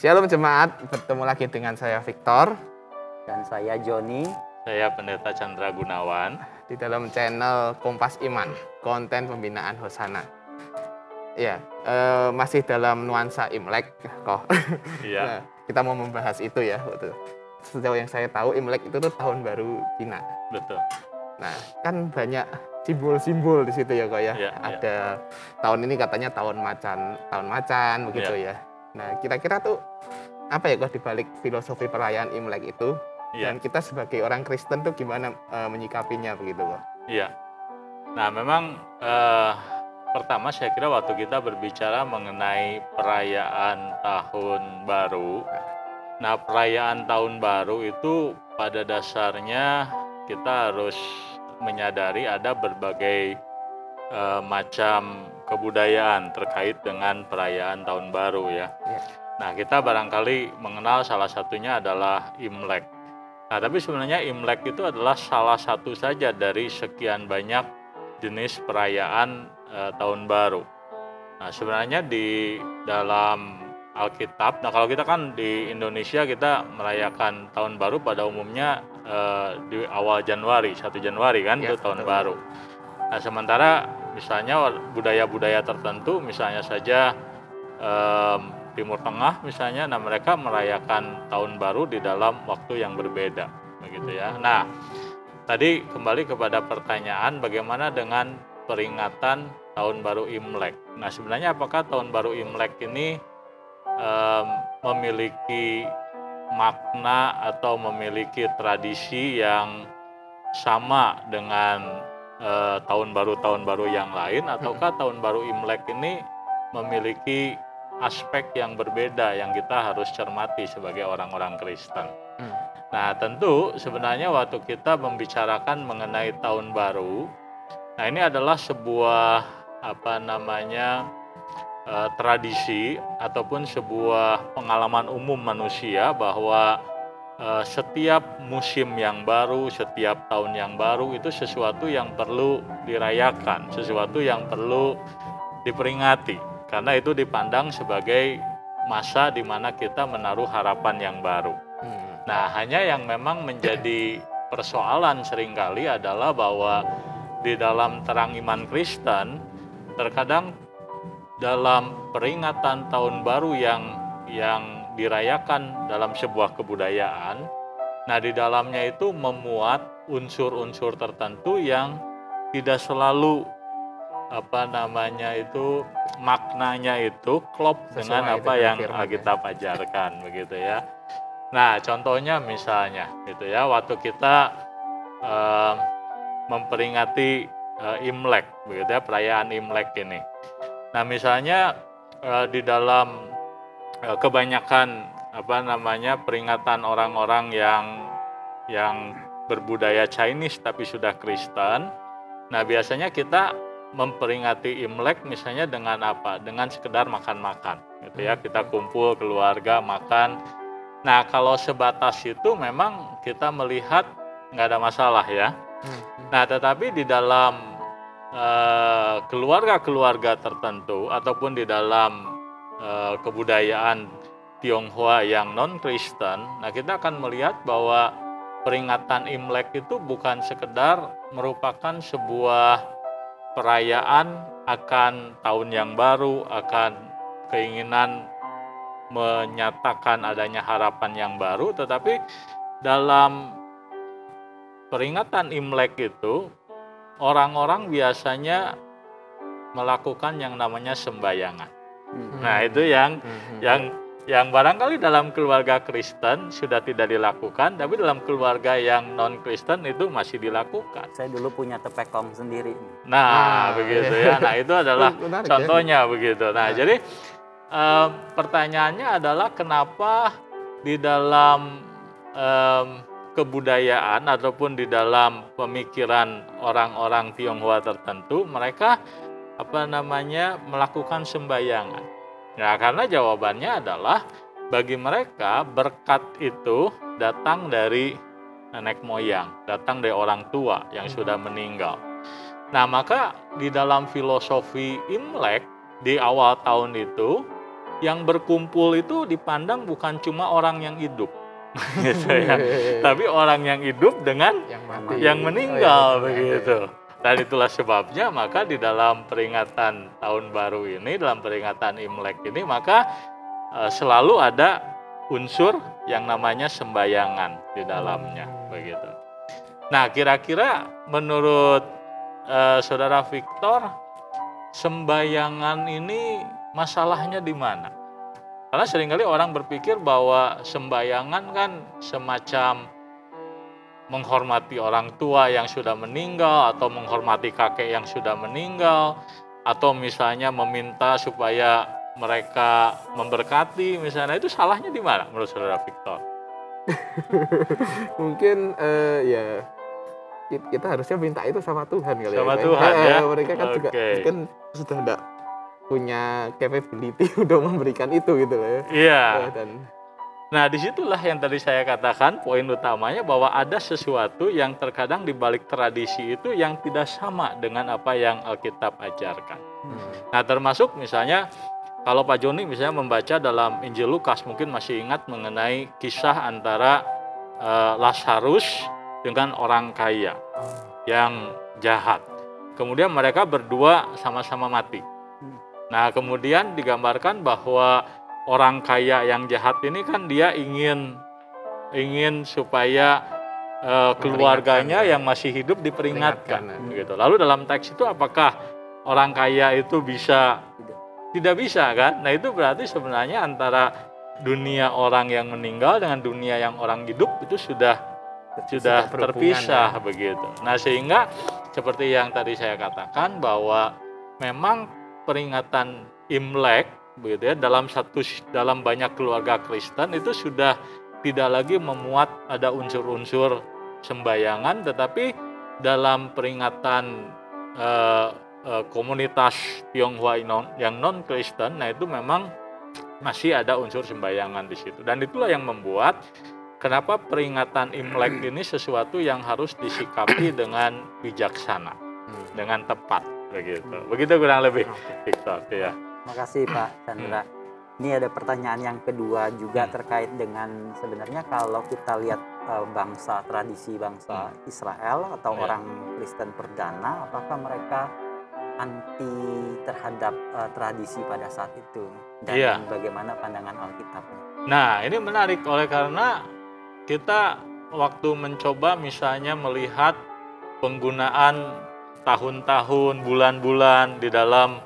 Shalom jemaat, bertemu lagi dengan saya Victor Dan saya Joni. Saya Pendeta Chandra Gunawan. di dalam channel Kompas Iman, konten pembinaan Hosana. Ya, masih dalam nuansa Imlek kok. Iya. Nah, kita mau membahas itu ya. Sejauh yang saya tahu Imlek itu tuh tahun baru Cina. Betul. Nah, kan banyak simbol-simbol di situ ya kok ya. Iya, Ada tahun ini katanya tahun macan begitu ya. Nah, kira-kira tuh apa ya kok dibalik filosofi perayaan Imlek itu? Iya. Dan kita sebagai orang Kristen tuh gimana menyikapinya begitu kok? Iya. Nah, memang pertama saya kira waktu kita berbicara mengenai perayaan tahun baru. Nah, perayaan tahun baru itu pada dasarnya kita harus menyadari ada berbagai macam kebudayaan terkait dengan perayaan tahun baru ya. Iya. Nah, kita barangkali mengenal salah satunya adalah Imlek. Nah, tapi sebenarnya Imlek itu adalah salah satu saja dari sekian banyak jenis perayaan tahun baru. Nah, sebenarnya di dalam Alkitab, nah kalau kita kan di Indonesia kita merayakan tahun baru pada umumnya di awal Januari, 1 Januari kan, Ya, itu tahun betul. baru. Nah, sementara misalnya budaya-budaya tertentu, misalnya saja Timur Tengah misalnya, nah mereka merayakan tahun baru di dalam waktu yang berbeda, begitu ya. Nah, tadi kembali kepada pertanyaan bagaimana dengan peringatan tahun baru Imlek. Nah, sebenarnya apakah tahun baru Imlek ini memiliki makna atau memiliki tradisi yang sama dengan tahun baru yang lain, ataukah tahun baru Imlek ini memiliki aspek yang berbeda yang kita harus cermati sebagai orang-orang Kristen. Nah, tentu sebenarnya waktu kita membicarakan mengenai tahun baru, nah ini adalah sebuah tradisi ataupun sebuah pengalaman umum manusia bahwa setiap musim yang baru, setiap tahun yang baru itu sesuatu yang perlu dirayakan, sesuatu yang perlu diperingati, karena itu dipandang sebagai masa di mana kita menaruh harapan yang baru. Nah, hanya yang memang menjadi persoalan seringkali adalah bahwa di dalam terang iman Kristen, terkadang dalam peringatan tahun baru yang dirayakan dalam sebuah kebudayaan, nah di dalamnya itu memuat unsur-unsur tertentu yang tidak selalu maknanya itu klop dengan apa yang Alkitab ajarkan begitu ya. Nah, contohnya misalnya gitu ya, waktu kita memperingati Imlek begitu ya, perayaan Imlek ini. Nah, misalnya di dalam kebanyakan peringatan orang-orang yang berbudaya Chinese tapi sudah Kristen. Nah, biasanya kita memperingati Imlek misalnya dengan apa? Dengan sekedar makan-makan gitu ya. Kita kumpul keluarga makan. Nah, kalau sebatas itu memang kita melihat nggak ada masalah ya. Nah, tetapi di dalam keluarga-keluarga tertentu ataupun di dalam kebudayaan Tionghoa yang non-Kristen, nah kita akan melihat bahwa peringatan Imlek itu bukan sekedar merupakan sebuah perayaan akan tahun yang baru, akan keinginan menyatakan adanya harapan yang baru, tetapi dalam peringatan Imlek itu orang-orang biasanya melakukan yang namanya sembahyangan. Nah, itu yang barangkali dalam keluarga Kristen sudah tidak dilakukan, tapi dalam keluarga yang non-Kristen itu masih dilakukan. Saya dulu punya tepekong sendiri. Nah, begitu ya. Nah, itu adalah Menarik, contohnya begitu. Nah, jadi pertanyaannya adalah kenapa di dalam kebudayaan ataupun di dalam pemikiran orang-orang Tionghoa tertentu mereka melakukan sembahyangan. Nah, karena jawabannya adalah bagi mereka berkat itu datang dari nenek moyang, datang dari orang tua yang sudah meninggal. Nah, maka di dalam filosofi Imlek di awal tahun itu yang berkumpul itu dipandang bukan cuma orang yang hidup, gitu ya, tapi orang yang hidup dengan Yang mati. yang meninggal, Oh, iya, begitu. Dan itulah sebabnya maka di dalam peringatan tahun baru ini, dalam peringatan Imlek ini, maka selalu ada unsur yang namanya sembayangan di dalamnya, begitu. Nah, kira-kira menurut Saudara Victor, sembayangan ini masalahnya di mana? Karena seringkali orang berpikir bahwa sembayangan kan semacam menghormati orang tua yang sudah meninggal, atau menghormati kakek yang sudah meninggal, atau misalnya meminta supaya mereka memberkati, misalnya. Itu salahnya di mana menurut Saudara Victor? Mungkin ya kita harusnya minta itu sama Tuhan kali Sama ya. Tuhan, ya? Mereka kan juga Oke. kan sudah tidak punya capability untuk memberikan itu gitu loh ya. Iya. Dan Nah, disitulah yang tadi saya katakan poin utamanya, bahwa ada sesuatu yang terkadang di balik tradisi itu yang tidak sama dengan apa yang Alkitab ajarkan. Nah, termasuk misalnya kalau Pak Joni misalnya membaca dalam Injil Lukas, mungkin masih ingat mengenai kisah antara Lazarus dengan orang kaya yang jahat. Kemudian mereka berdua sama-sama mati. Nah, kemudian digambarkan bahwa orang kaya yang jahat ini kan dia ingin supaya keluarganya yang masih hidup diperingatkan, gitu. Lalu dalam teks itu apakah orang kaya itu bisa? Tidak bisa kan? Nah, itu berarti sebenarnya antara dunia orang yang meninggal dengan dunia yang orang hidup itu sudah terpisah, begitu. Nah, sehingga seperti yang tadi saya katakan, bahwa memang peringatan Imlek, begitu ya, dalam banyak keluarga Kristen itu sudah tidak lagi memuat ada unsur-unsur sembayangan, tetapi dalam peringatan komunitas Tionghoa yang non Kristen, nah itu memang masih ada unsur sembayangan di situ. Dan itulah yang membuat kenapa peringatan Imlek ini sesuatu yang harus disikapi dengan bijaksana, dengan tepat, begitu. Begitu kurang lebih, Victor, ya. Makasih Pak Chandra. Ini ada pertanyaan yang kedua juga terkait dengan sebenarnya kalau kita lihat tradisi bangsa Israel atau orang Kristen perdana, apakah mereka anti terhadap tradisi pada saat itu, dan bagaimana pandangan Alkitab? Nah, ini menarik oleh karena kita waktu mencoba misalnya melihat penggunaan tahun-tahun, bulan-bulan di dalam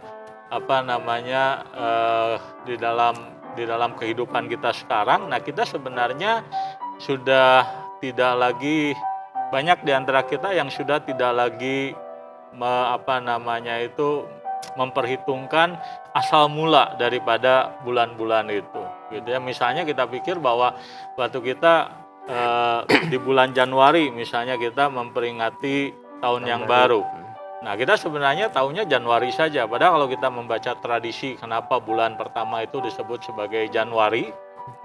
di dalam kehidupan kita sekarang. Nah, kita sebenarnya sudah tidak lagi, banyak di antara kita yang sudah tidak lagi memperhitungkan asal mula daripada bulan-bulan itu, gitu ya. Misalnya kita pikir bahwa waktu kita di bulan Januari misalnya kita memperingati tahun yang baru. Nah, kita sebenarnya tahunnya Januari saja. Padahal kalau kita membaca tradisi kenapa bulan pertama itu disebut sebagai Januari,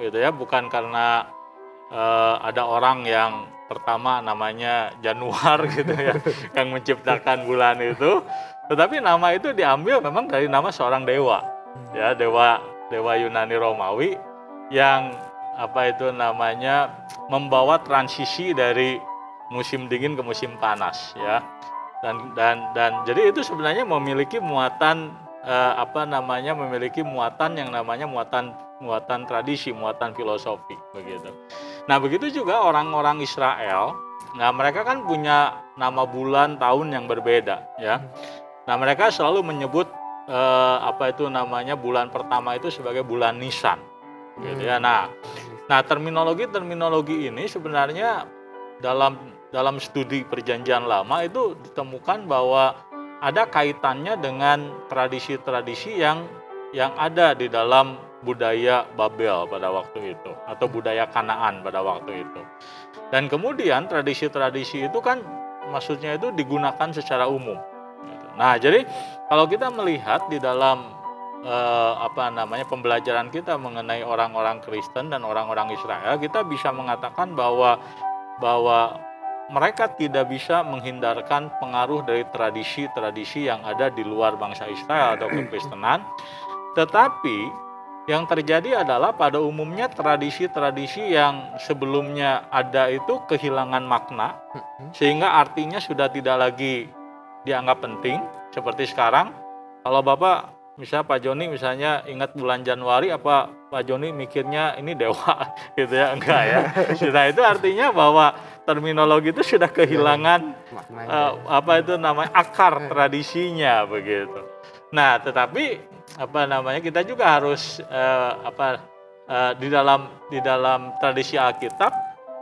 gitu ya, bukan karena ada orang yang pertama namanya Januar gitu ya, yang menciptakan bulan itu, tetapi nama itu diambil memang dari nama seorang dewa, ya, dewa Yunani Romawi yang membawa transisi dari musim dingin ke musim panas, ya. Dan jadi itu sebenarnya memiliki muatan memiliki muatan yang namanya muatan tradisi, muatan filosofi, begitu. Nah, begitu juga orang-orang Israel. Nah, mereka kan punya nama bulan tahun yang berbeda, ya. Nah, mereka selalu menyebut bulan pertama itu sebagai bulan Nisan, gitu ya. Nah, terminologi ini sebenarnya dalam studi Perjanjian Lama itu ditemukan bahwa ada kaitannya dengan tradisi-tradisi yang ada di dalam budaya Babel pada waktu itu, atau budaya Kanaan pada waktu itu. Dan kemudian tradisi-tradisi itu kan maksudnya itu digunakan secara umum. Nah, jadi kalau kita melihat di dalam pembelajaran kita mengenai orang-orang Kristen dan orang-orang Israel, kita bisa mengatakan bahwa mereka tidak bisa menghindarkan pengaruh dari tradisi-tradisi yang ada di luar bangsa Israel atau kekristenan, tetapi yang terjadi adalah pada umumnya tradisi-tradisi yang sebelumnya ada itu kehilangan makna, sehingga artinya sudah tidak lagi dianggap penting. Seperti sekarang, kalau Bapak misalnya Pak Joni misalnya ingat bulan Januari, apa Pak Joni mikirnya ini dewa gitu ya? Enggak ya. Nah itu artinya bahwa terminologi itu sudah kehilangan apa itu namanya akar tradisinya begitu. Nah tetapi kita juga harus di dalam tradisi Alkitab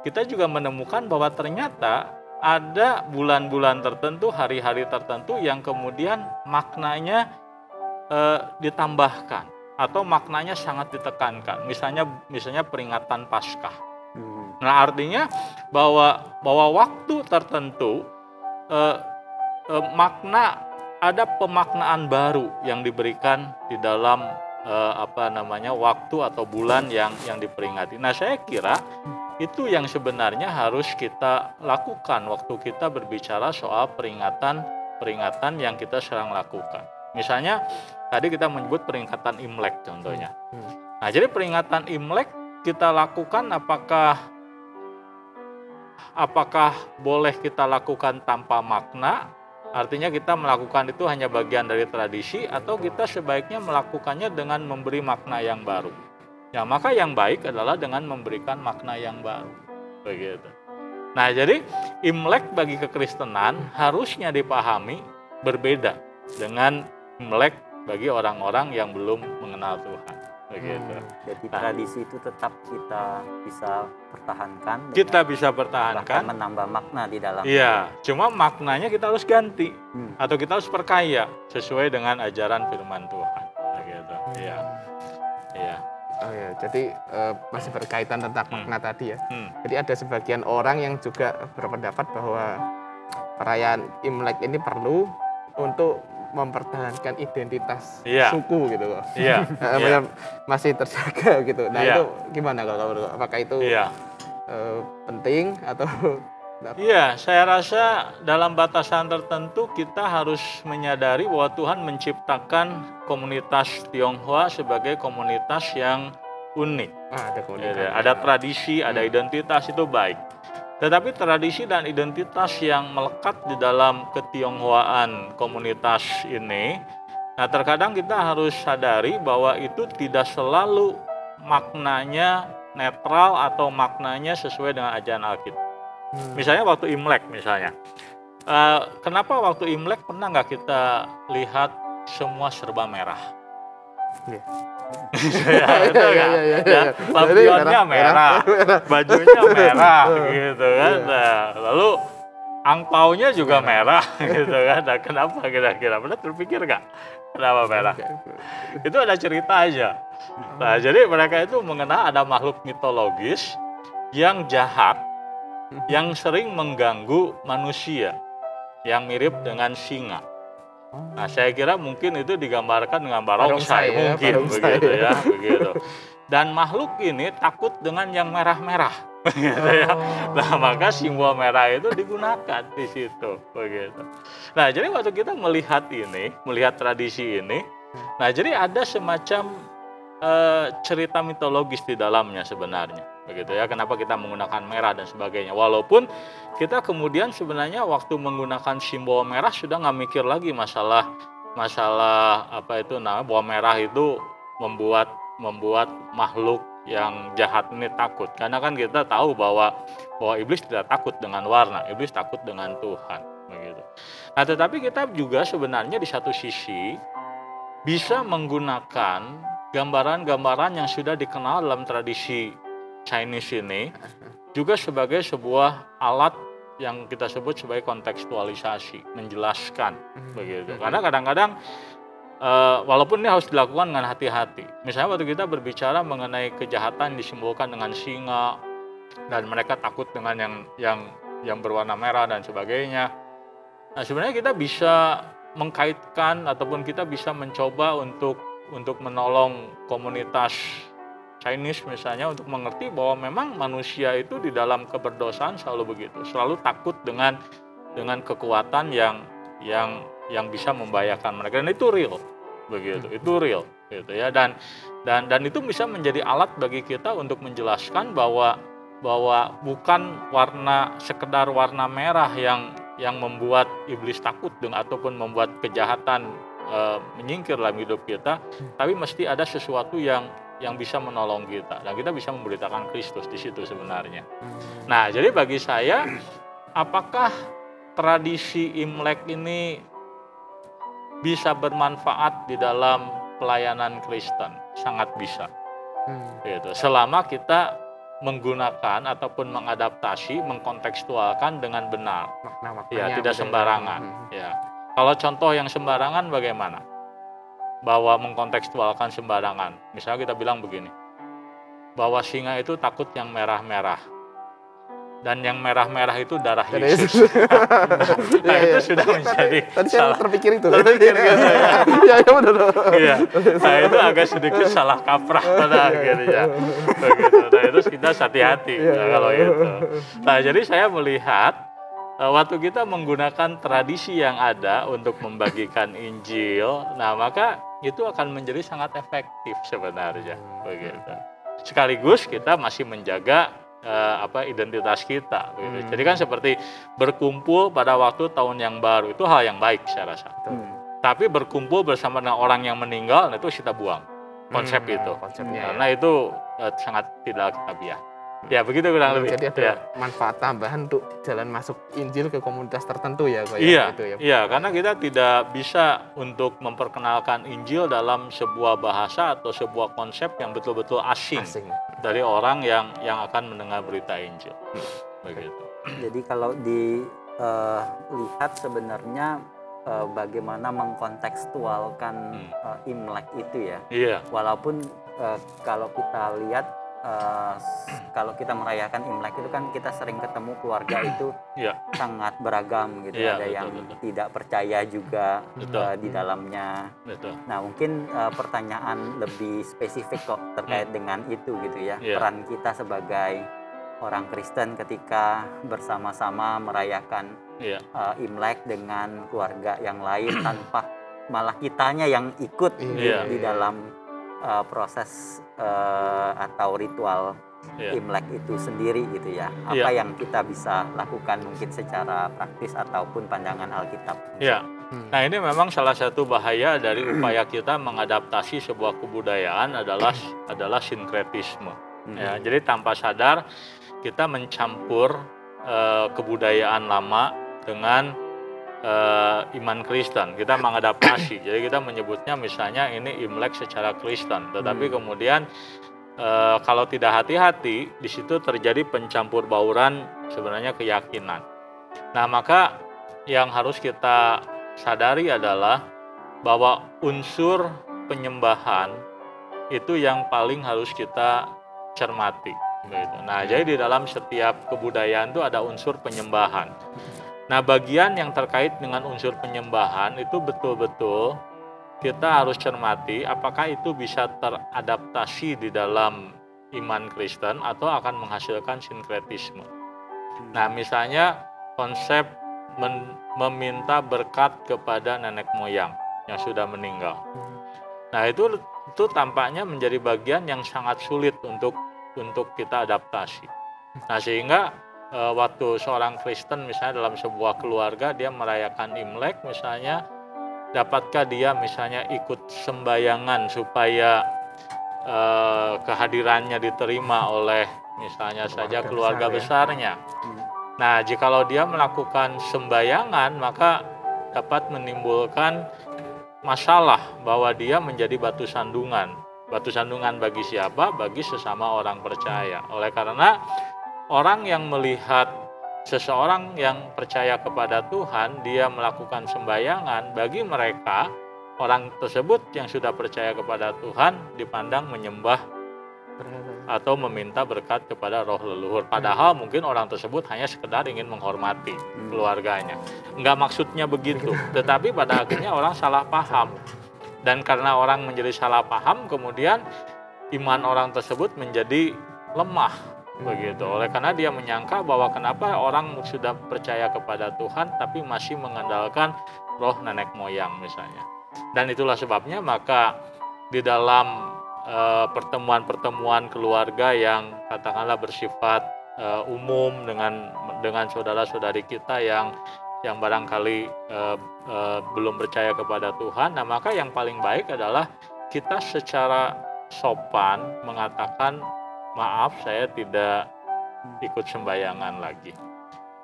kita juga menemukan bahwa ternyata ada bulan-bulan tertentu, hari-hari tertentu yang kemudian maknanya ditambahkan atau maknanya sangat ditekankan. Misalnya peringatan Paskah. Nah artinya bahwa waktu tertentu ada pemaknaan baru yang diberikan di dalam waktu atau bulan yang diperingati. Nah saya kira itu yang sebenarnya harus kita lakukan waktu kita berbicara soal peringatan yang kita sedang lakukan. Misalnya tadi kita menyebut peringatan Imlek contohnya. Nah jadi peringatan Imlek kita lakukan apakah boleh kita lakukan tanpa makna? Artinya kita melakukan itu hanya bagian dari tradisi atau kita sebaiknya melakukannya dengan memberi makna yang baru. Ya, maka yang baik adalah dengan memberikan makna yang baru. Begitu. Nah, jadi Imlek bagi kekristenan harusnya dipahami berbeda dengan Imlek bagi orang-orang yang belum mengenal Tuhan. Begitu. Jadi tradisi itu tetap kita bisa pertahankan. Kita bisa pertahankan. Bahkan menambah makna di dalam. Iya, cuma maknanya kita harus ganti atau kita harus perkaya sesuai dengan ajaran Firman Tuhan. Begitu. Iya. Iya. Oh ya, jadi masih berkaitan tentang makna tadi ya. Jadi ada sebagian orang yang juga berpendapat bahwa perayaan Imlek ini perlu untuk mempertahankan identitas suku gitu loh. Iya. Masih terjaga gitu. Nah itu gimana kalau apakah itu penting atau? Iya, saya rasa dalam batasan tertentu kita harus menyadari bahwa Tuhan menciptakan komunitas Tionghoa sebagai komunitas yang unik. Ada tradisi, ada identitas, itu baik. Tetapi tradisi dan identitas yang melekat di dalam ketionghoaan komunitas ini, nah terkadang kita harus sadari bahwa itu tidak selalu maknanya netral atau maknanya sesuai dengan ajaran Alkitab. Misalnya waktu Imlek misalnya. Kenapa waktu Imlek pernah nggak kita lihat semua serba merah? Lampionnya merah, bajunya merah, gitu kan. Nah, lalu angpaunya juga merah, gitu kan. Nah, kenapa kira-kira? Pernah terpikir nggak kenapa merah? Itu ada cerita aja. Nah, jadi mereka itu mengenal ada makhluk mitologis yang jahat, yang sering mengganggu manusia, yang mirip dengan singa. Nah, saya kira mungkin itu digambarkan dengan barongsai mungkin begitu ya, begitu. Dan makhluk ini takut dengan yang merah-merah, gitu ya. Nah, maka simbol merah itu digunakan di situ, begitu. Nah, jadi waktu kita melihat tradisi ini, nah jadi ada semacam cerita mitologis di dalamnya sebenarnya, begitu ya. Kenapa kita menggunakan merah dan sebagainya? Walaupun kita kemudian sebenarnya waktu menggunakan simbol merah sudah nggak mikir lagi masalah bahwa merah itu membuat makhluk yang jahat ini takut. Karena kan kita tahu bahwa iblis tidak takut dengan warna, iblis takut dengan Tuhan, begitu. Nah, tetapi kita juga sebenarnya di satu sisi bisa menggunakan gambaran-gambaran yang sudah dikenal dalam tradisi Chinese ini juga sebagai sebuah alat yang kita sebut sebagai kontekstualisasi, menjelaskan, begitu. Karena kadang-kadang walaupun ini harus dilakukan dengan hati-hati. Misalnya waktu kita berbicara mengenai kejahatan disimbolkan dengan singa dan mereka takut dengan yang berwarna merah dan sebagainya. Nah, sebenarnya kita bisa mengkaitkan ataupun kita bisa mencoba untuk menolong komunitas Chinese misalnya untuk mengerti bahwa memang manusia itu di dalam keberdosaan selalu begitu, selalu takut dengan kekuatan yang bisa membahayakan mereka, dan itu real, begitu, itu real, gitu ya. Dan Dan itu bisa menjadi alat bagi kita untuk menjelaskan bahwa bukan sekedar warna merah yang membuat iblis takut ataupun membuat kejahatan menyingkir dalam hidup kita, tapi mesti ada sesuatu yang bisa menolong kita dan kita bisa memberitakan Kristus di situ sebenarnya. Nah, jadi bagi saya, apakah tradisi Imlek ini bisa bermanfaat di dalam pelayanan Kristen? Sangat bisa. Gitu. Selama kita menggunakan ataupun mengadaptasi, mengkontekstualkan dengan benar. Ya, tidak sembarangan. Ya. Kalau contoh yang sembarangan bagaimana? Bahwa mengkontekstualkan sembarangan. Misalnya kita bilang begini, bahwa singa itu takut yang merah-merah. Dan yang merah-merah itu darah Yesus. Nah, itu sudah menjadi tadi saya terpikir itu. Terpikir gitu ya. Iya, benar. Iya. Nah, itu agak sedikit salah kaprah pada akhirnya. Begitu. Nah, itu kita hati-hati kalau itu. Nah, jadi saya melihat waktu kita menggunakan tradisi yang ada untuk membagikan Injil, nah maka itu akan menjadi sangat efektif sebenarnya. Begitu. Sekaligus kita masih menjaga identitas kita. Gitu. Jadi kan seperti berkumpul pada waktu tahun yang baru itu hal yang baik saya rasa. Tapi berkumpul bersama dengan orang yang meninggal, nah itu kita buang konsep itu. Konsepnya, karena itu sangat tidak alkitabiah. Ya begitu kurang lebih. Jadi ada manfaat tambahan untuk jalan masuk Injil ke komunitas tertentu ya. Iya, karena kita tidak bisa untuk memperkenalkan Injil dalam sebuah bahasa atau sebuah konsep yang betul-betul asing. Dari orang yang akan mendengar berita Injil. Begitu. Jadi kalau dilihat sebenarnya bagaimana mengkontekstualkan Imlek itu ya. Iya. Walaupun kalau kita lihat kalau kita merayakan Imlek itu kan kita sering ketemu keluarga itu sangat beragam gitu. Ada yang tidak percaya juga di dalamnya. Nah, mungkin pertanyaan lebih spesifik kok terkait dengan itu gitu ya. Peran kita sebagai orang Kristen ketika bersama-sama merayakan Imlek dengan keluarga yang lain tanpa malah kitanya yang ikut di dalam proses atau ritual Imlek itu sendiri gitu ya. Apa yang kita bisa lakukan mungkin secara praktis ataupun pandangan Alkitab. Iya. Nah, ini memang salah satu bahaya dari upaya kita mengadaptasi sebuah kebudayaan adalah sinkretisme. Ya, jadi tanpa sadar kita mencampur kebudayaan lama dengan iman Kristen. Kita mengadaptasi. Jadi kita menyebutnya misalnya ini Imlek secara Kristen. Tetapi kemudian kalau tidak hati-hati, di situ terjadi pencampur bauran sebenarnya keyakinan. Nah, maka yang harus kita sadari adalah bahwa unsur penyembahan itu yang paling harus kita cermati. Gitu. Nah, jadi di dalam setiap kebudayaan itu ada unsur penyembahan. Nah, bagian yang terkait dengan unsur penyembahan itu betul-betul kita harus cermati apakah itu bisa teradaptasi di dalam iman Kristen atau akan menghasilkan sinkretisme. Nah, misalnya konsep meminta berkat kepada nenek moyang yang sudah meninggal. Nah, itu tampaknya menjadi bagian yang sangat sulit untuk kita adaptasi. Nah, sehingga waktu seorang Kristen misalnya dalam sebuah keluarga dia merayakan Imlek misalnya, dapatkah dia misalnya ikut sembayangan supaya kehadirannya diterima oleh misalnya saja keluarga besarnya. Nah, jikalau dia melakukan sembayangan maka dapat menimbulkan masalah bahwa dia menjadi batu sandungan. Batu sandungan bagi siapa? Bagi sesama orang percaya. Oleh karena orang yang melihat seseorang yang percaya kepada Tuhan, dia melakukan sembayangan, bagi mereka, orang tersebut yang sudah percaya kepada Tuhan dipandang menyembah atau meminta berkat kepada roh leluhur. Padahal mungkin orang tersebut hanya sekedar ingin menghormati keluarganya. Enggak maksudnya begitu, tetapi pada akhirnya orang salah paham. Dan karena orang menjadi salah paham, kemudian iman orang tersebut menjadi lemah. Begitu. Oleh karena dia menyangka bahwa kenapa orang sudah percaya kepada Tuhan tapi masih mengandalkan roh nenek moyang misalnya. Dan itulah sebabnya maka di dalam pertemuan-pertemuan keluarga yang katakanlah bersifat umum dengan saudara-saudari kita yang barangkali belum percaya kepada Tuhan. Nah, maka yang paling baik adalah kita secara sopan mengatakan, maaf, saya tidak ikut sembayangan lagi.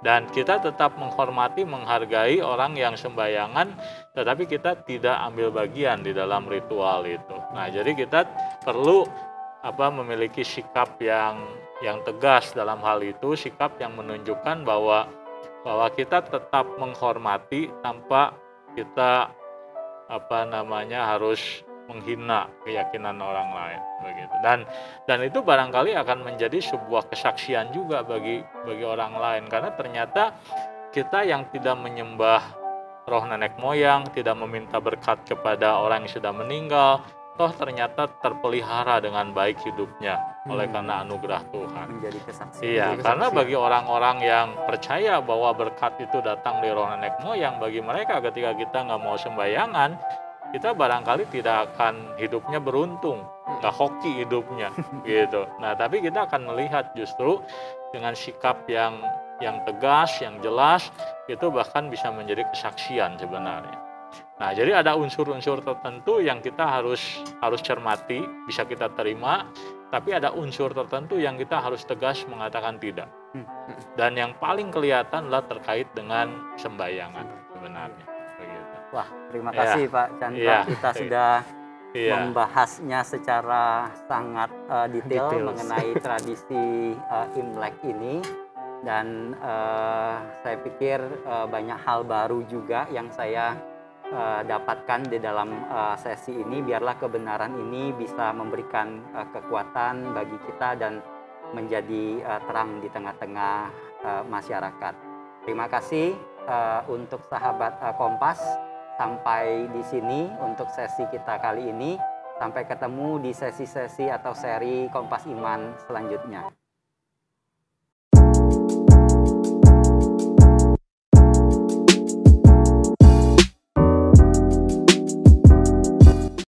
Dan kita tetap menghormati, menghargai orang yang sembayangan, tetapi kita tidak ambil bagian di dalam ritual itu. Nah, jadi kita perlu memiliki sikap yang tegas dalam hal itu, sikap yang menunjukkan bahwa kita tetap menghormati tanpa kita harus menghina keyakinan orang lain begitu. Dan itu barangkali akan menjadi sebuah kesaksian juga bagi orang lain, karena ternyata kita yang tidak menyembah roh nenek moyang, tidak meminta berkat kepada orang yang sudah meninggal, toh ternyata terpelihara dengan baik hidupnya oleh karena anugerah Tuhan. Menjadi kesaksian. Iya, karena bagi orang-orang yang percaya bahwa berkat itu datang dari roh nenek moyang, bagi mereka ketika kita nggak mau sembayangan, kita barangkali tidak akan hidupnya beruntung, nggak hoki hidupnya gitu. Nah, tapi kita akan melihat justru dengan sikap yang tegas, yang jelas, itu bahkan bisa menjadi kesaksian sebenarnya. Nah, jadi ada unsur-unsur tertentu yang kita harus cermati, bisa kita terima, tapi ada unsur tertentu yang kita harus tegas mengatakan tidak. Dan yang paling kelihatan adalah terkait dengan sembayangan sebenarnya. Wah, terima kasih Pak Chandra. Kita sudah membahasnya secara sangat detail mengenai tradisi Imlek ini, dan saya pikir banyak hal baru juga yang saya dapatkan di dalam sesi ini. Biarlah kebenaran ini bisa memberikan kekuatan bagi kita dan menjadi terang di tengah-tengah masyarakat. Terima kasih untuk sahabat Kompas. Sampai di sini untuk sesi kita kali ini. Sampai ketemu di sesi-sesi atau seri Kompas Iman selanjutnya.